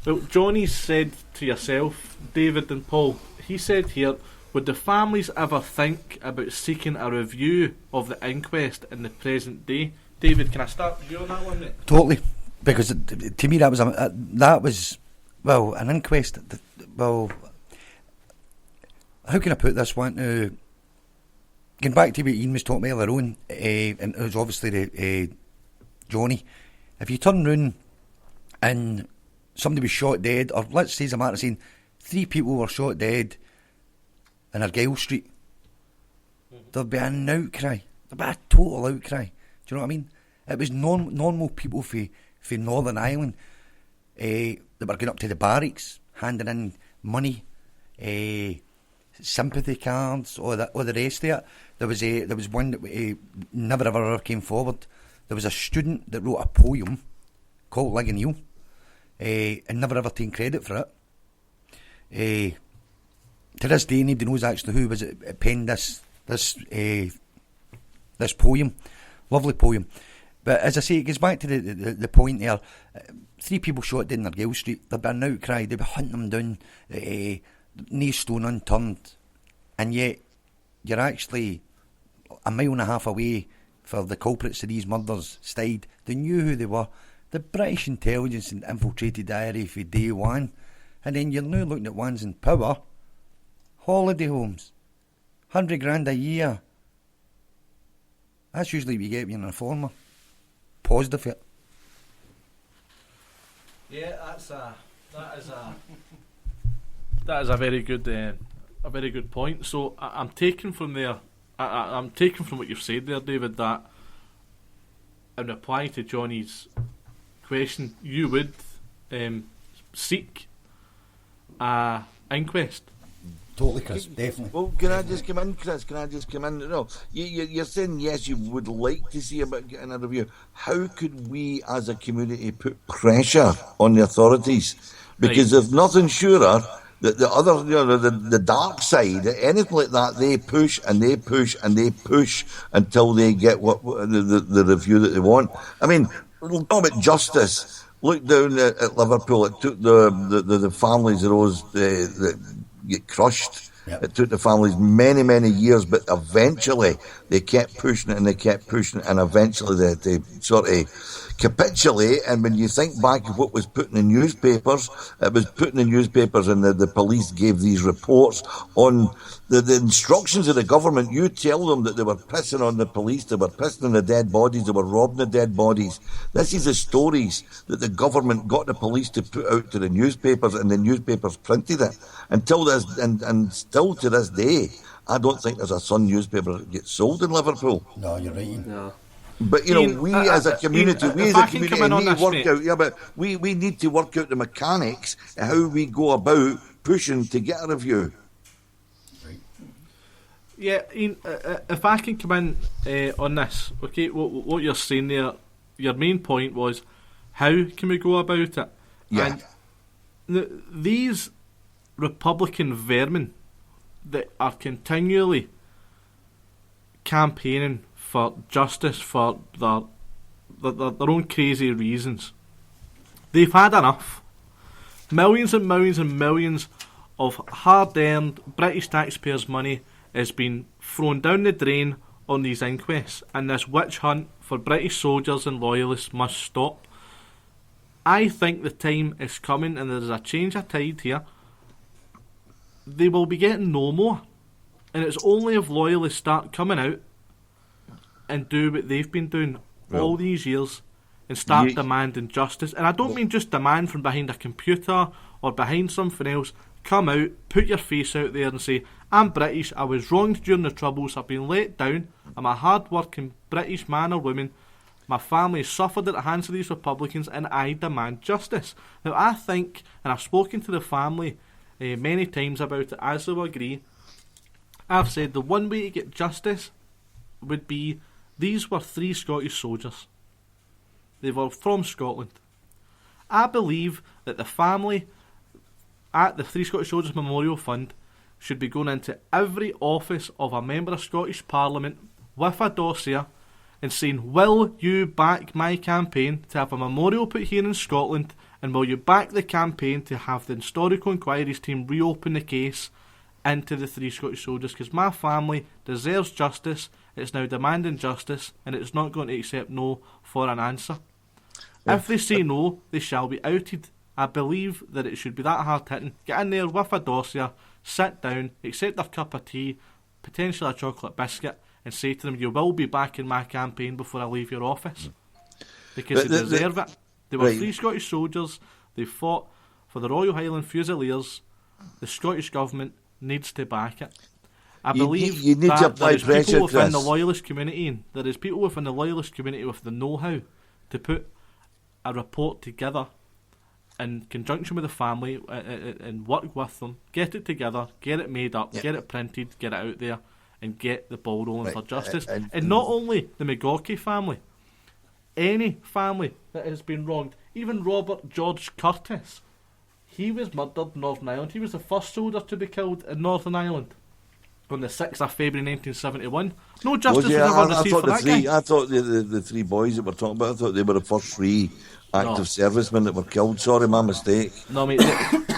Well, Johnny said to yourself, David and Paul, he said here, would the families ever think about seeking a review of the inquest in the present day? David, can I start with you on that one, mate? Totally, because to me that was an inquest. Well, how can I put this one? Going back to what Ian was talking about earlier on, and it was obviously Johnny. If you turn round and somebody was shot dead, or let's say as a matter of saying 3 people were shot dead in Argyle Street, there'd be an outcry. There'd be a total outcry. Do you know what I mean? It was normal people from Northern Ireland that were going up to the barracks, handing in money, sympathy cards, or the rest of it. There was one that never ever came forward. There was a student that wrote a poem called Lig and Eel, and never ever taken credit for it. To this day, nobody knows actually who was it penned this poem. Lovely poem. But as I say, it goes back to the point there. 3 people shot dead in Argyle Street. There'd be an outcry. They'd be hunting them down. No stone unturned. And yet, you're actually a mile and a half away for the culprits of these murders stayed. They knew who they were. The British intelligence had infiltrated the area for day one. And then you're now looking at ones in power. Holiday homes. 100 grand a year. That's usually what you get when you're an informer. Positive it. Yeah, that is a very good point. So I'm taking from there. I'm taking from what you've said there, David, that in reply to Johnny's question, you would seek a inquest. Totally, Chris, definitely. Well, can I just come in, Chris? No, you're saying yes, you would like to see about getting a review. How could we as a community put pressure on the authorities? Because there's nothing surer that the other, the dark side, anything like that, they push and they push and they push until they get the review that they want. I mean, we'll talk about justice. Look down at Liverpool. It took the families of those that get crushed. Yep. It took the families many, many years, but eventually they kept pushing it and they kept pushing it, and eventually they sort of capitulate. And when you think back of what was put in the newspapers, it was put in the newspapers, and the police gave these reports on the instructions of the government. You tell them that they were pissing on the police, they were pissing on the dead bodies, they were robbing the dead bodies. This is the stories that the government got the police to put out to the newspapers, and the newspapers printed it. Until this, and still to this day, I don't think there's a Sun newspaper that gets sold in Liverpool. No, you're right. No. But Ian, we as a community, need to work out the mechanics of how we go about pushing to get a review. Right. Yeah, Ian, if I can come in on this, okay, what you're saying there, your main point was, how can we go about it? Yeah. And these Republican vermin that are continually campaigning for justice for their own crazy reasons, they've had enough. Millions and millions and millions of hard-earned British taxpayers' money has been thrown down the drain on these inquests, and this witch hunt for British soldiers and loyalists must stop. I think the time is coming, and there's a change of tide here. They will be getting no more, and it's only if loyalists start coming out and do what they've been doing all these years and start demanding justice. And I don't mean just demand from behind a computer or behind something else. Come out, put your face out there and say, I'm British, I was wronged during the Troubles, I've been let down, I'm a hard-working British man or woman, my family has suffered at the hands of these Republicans, and I demand justice. Now I think, and I've spoken to the family many times about it, as they'll agree, I've said the one way to get justice would be, these were 3 Scottish soldiers. They were from Scotland. I believe that the family at the 3 Scottish Soldiers Memorial Fund should be going into every office of a member of Scottish Parliament with a dossier and saying, will you back my campaign to have a memorial put here in Scotland And will you back the campaign to have the Historical Enquiries team reopen the case into the three Scottish soldiers? Because my family deserves justice, it's now demanding justice, and it's not going to accept no for an answer. If they say no, they shall be outed. I believe that it should be that hard hitting. Get in there with a dossier, sit down, accept their cup of tea, potentially a chocolate biscuit, and say to them, you will be back in my campaign before I leave your office. Because they deserve it. They were three Scottish soldiers. They fought for the Royal Highland Fusiliers. The Scottish Government needs to back it. I believe you need to apply there is people pressure, within the Chris. Loyalist community. There is people within the Loyalist community with the know-how to put a report together in conjunction with the family and work with them, get it together, get it made up, get it printed, get it out there, and get the ball rolling for justice. And not only the McGawkey family, any family that has been wronged, even Robert George Curtis, he was murdered in Northern Ireland. He was the first soldier to be killed in Northern Ireland on the 6th of February 1971. No justice was ever received for that guy. I thought the three boys that we're talking about, I thought they were the first three active servicemen that were killed. Sorry, my mistake. No, mate,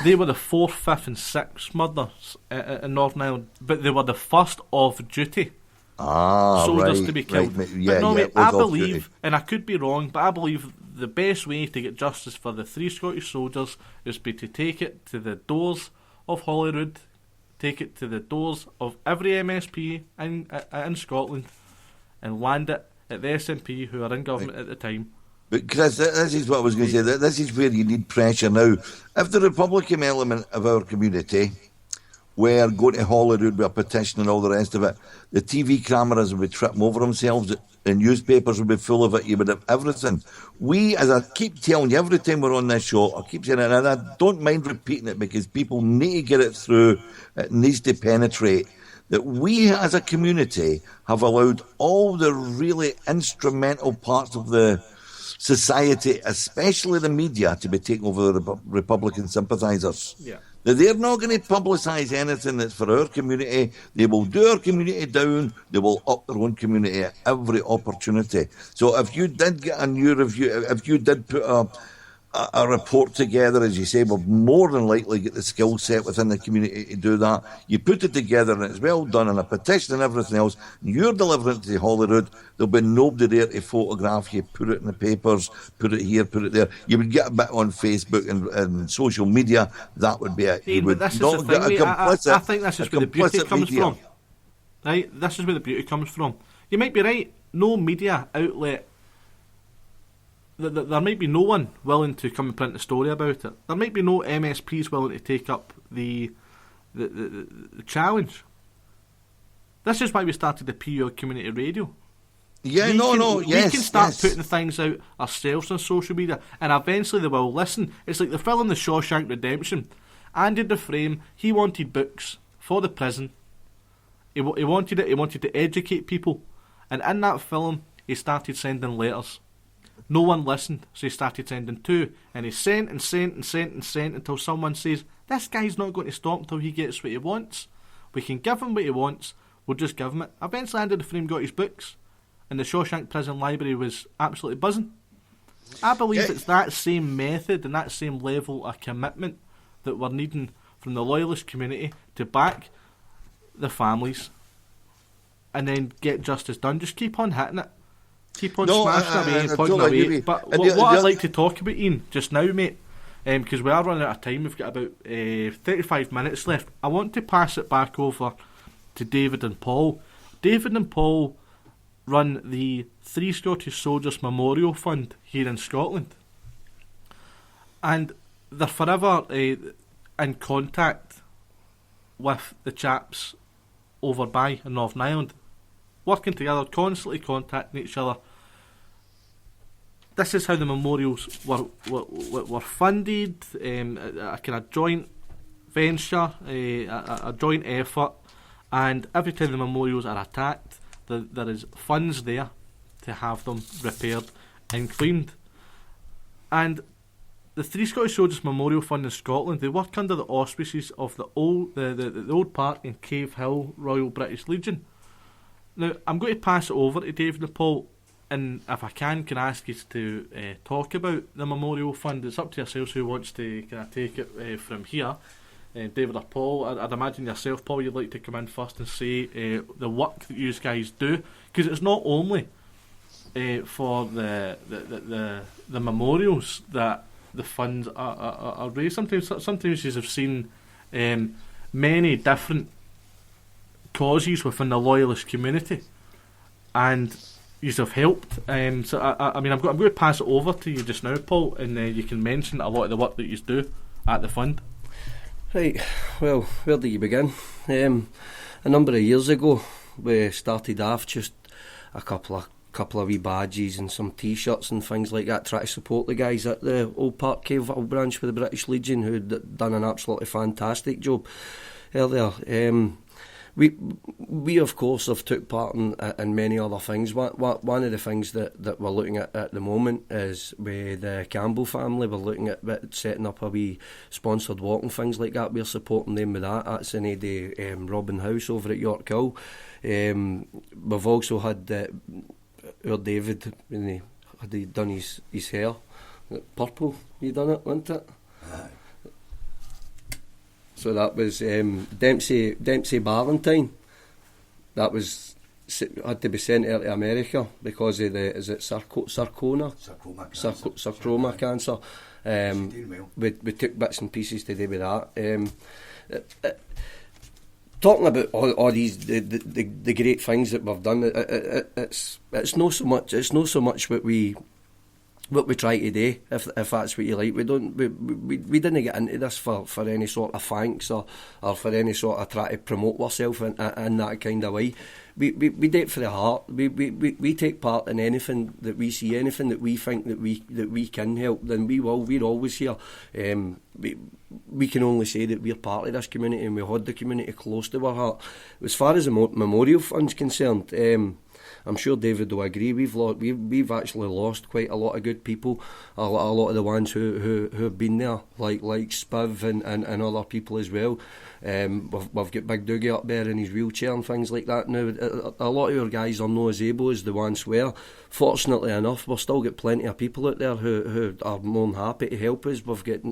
they were the 4th, 5th and 6th murders in Northern Ireland, but they were the first off duty soldiers to be killed. Mate, I believe, and I could be wrong, but I believe the best way to get justice for the three Scottish soldiers is to take it to the doors of Holyrood, take it to the doors of every MSP in Scotland, and land it at the SNP who are in government at the time. But Chris, this is what I was going to say. This is where you need pressure now. If the Republican element of our community were going to Holyrood with a petition and all the rest of it, the TV cameras would be tripping over themselves, the newspapers would be full of it, you would have everything. We, as I keep telling you every time we're on this show, I keep saying it, and I don't mind repeating it because people need to get it through, it needs to penetrate, that we as a community have allowed all the really instrumental parts of the society, especially the media, to be taken over the Republican sympathisers. Yeah. They're not going to publicise anything that's for our community. They will do our community down. They will up their own community at every opportunity. So if you did get a new review, if you did put a report together, as you say, we'll more than likely get the skill set within the community to do that. You put it together and it's well done, and a petition and everything else, and you're delivering it to Holyrood, there'll be nobody there to photograph you, put it in the papers, put it here, put it there. You would get a bit on Facebook and social media, that would be it. You would not get a complicit. I think this is where the beauty comes from. Right? This is where the beauty comes from. You might be right, no media outlet, there might be no one willing to come and print a story about it. There might be no MSPs willing to take up the challenge. This is why we started the PO Community Radio. Yeah, we can start putting things out ourselves on social media, and eventually they will listen. It's like the film The Shawshank Redemption. Andy Dufresne, he wanted books for the prison. He wanted it. He wanted to educate people, and in that film, he started sending letters. No one listened, so he started sending two, and he sent until someone says, this guy's not going to stop until he gets what he wants. We can give him what he wants, we'll just give him it. Eventually Andy Dufresne got his books, and the Shawshank Prison Library was absolutely buzzing. I believe it's that same method and that same level of commitment that we're needing from the Loyalist community to back the families and then get justice done. Just keep on hitting it. Keep on smashing away and plugging away. But what I'd like to talk about, Ian, just now, mate, because we are running out of time, we've got about 35 minutes left. I want to pass it back over to David and Paul. David and Paul run the Three Scottish Soldiers Memorial Fund here in Scotland. And they're forever in contact with the chaps over by in Northern Ireland, working together, constantly contacting each other. This is how the memorials were funded, a kind of joint venture, a joint effort, and every time the memorials are attacked, there is funds there to have them repaired and cleaned. And the Three Scottish Soldiers Memorial Fund in Scotland, they work under the auspices of the old park in Cave Hill Royal British Legion. Now, I'm going to pass it over to David and Paul. and if I can ask you to talk about the Memorial Fund. It's up to yourselves who wants to kind of take it from here. David or Paul, I'd imagine yourself, Paul, you'd like to come in first and say the work that you guys do, because it's not only for the memorials that the funds are raised. Sometimes you have seen many different causes within the loyalist community, and you have helped. So I'm going to pass it over to you just now, Paul, and you can mention a lot of the work that you do at the fund. Right, well, where do you begin? A number of years ago, we started off just a couple of wee badges and some T-shirts and things like that, try to support the guys at the Old Park Cave branch with the British Legion, who'd done an absolutely fantastic job earlier. We of course have took part in many other things. One of the things that we're looking at the moment is with the Campbell family. We're looking at setting up a wee sponsored walk and things like that. We're supporting them with that. That's in the Robin House over at York Hill. We've also had our David, when he done his hair purple. You done it, wasn't it? Aye. So that was Dempsey Ballantyne. That was had to be sent out to America because of sarcoma cancer. We took bits and pieces to do with that. Talking about all these the great things that we've done, it's not so much what we try to do, if that's what you like. We didn't get into this for any sort of thanks or for any sort of try to promote ourselves in that kind of way. We do it for the heart. We take part in anything that we see, anything that we think that we can help. Then we will. We're always here. We can only say that we're part of this community and we hold the community close to our heart. As far as the Memorial Fund's concerned, I'm sure David will agree. We've actually lost quite a lot of good people. A lot of the ones who have been there, like Spiv and other people as well. We've got Big Dougie up there in his wheelchair and things like that now. A lot of our guys are not as able as the ones were. Fortunately enough, we've still got plenty of people out there who are more than happy to help us. We've got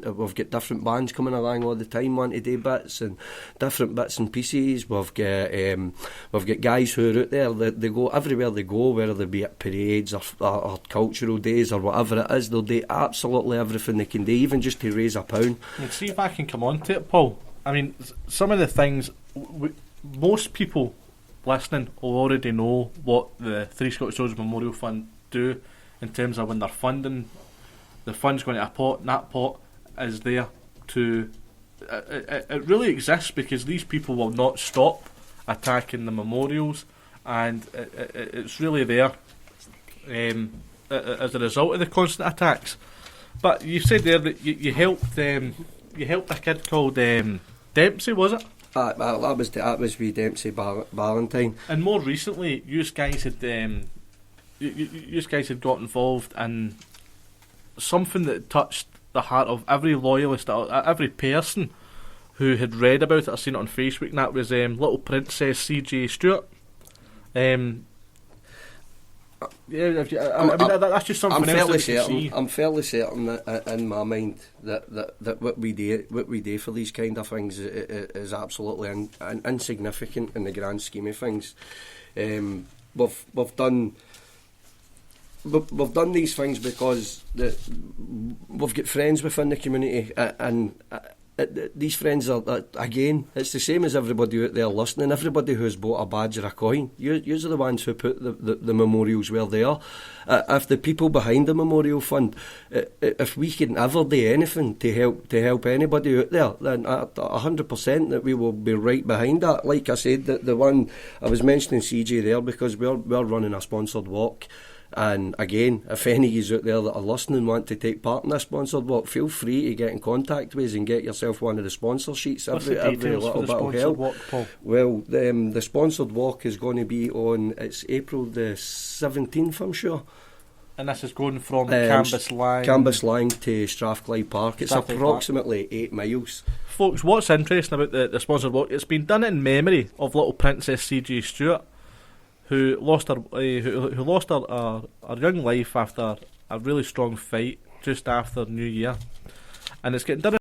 different bands coming along all the time, wanting to do bits and different bits and pieces. We've got guys who are out there that they go everywhere they go, whether they be at parades or cultural days or whatever it is. They'll do absolutely everything they can do, even just to raise £1. Let's see if I can come on to it, Paul. I mean, some of the things most people listening will already know what the Three Scottish Soldiers Memorial Fund do in terms of when they're funding. The fund's going to a pot, and that pot is there to... It really exists because these people will not stop attacking the memorials, and it's really there as a result of the constant attacks. But you said there that you helped a kid called Dempsey, was it? That was with Dempsey Ballantyne. And more recently, you guys had got involved in something that touched the heart of every loyalist, every person who had read about it or seen it on Facebook, and that was Little Princess C.J. Stewart. That's just something else that you see. I'm fairly certain that in my mind that what we do for these kind of things is absolutely insignificant in the grand scheme of things. We've done these things because we've got friends within the community, and these friends are, again, it's the same as everybody out there listening. Everybody who's bought a badge or a coin, yous are the ones who put the memorials where they are. If the people behind the Memorial Fund, if we can ever do anything to help anybody out there, then 100% that we will be right behind that. Like I said, the one I was mentioning CJ there because we're running a sponsored walk. And again, if any of you out there that are listening want to take part in this sponsored walk, feel free to get in contact with us and get yourself one of the sponsor sheets. Every little bit will help. Walk, Paul? Well, the sponsored walk is going to be it's April the 17th, I'm sure. And this is going from Cambuslang to Strathclyde Park. It's approximately 8 miles. Folks, what's interesting about the sponsored walk, it's been done in memory of Little Princess C.J. Stewart, who lost who lost her young life after a really strong fight just after New Year, and it's getting done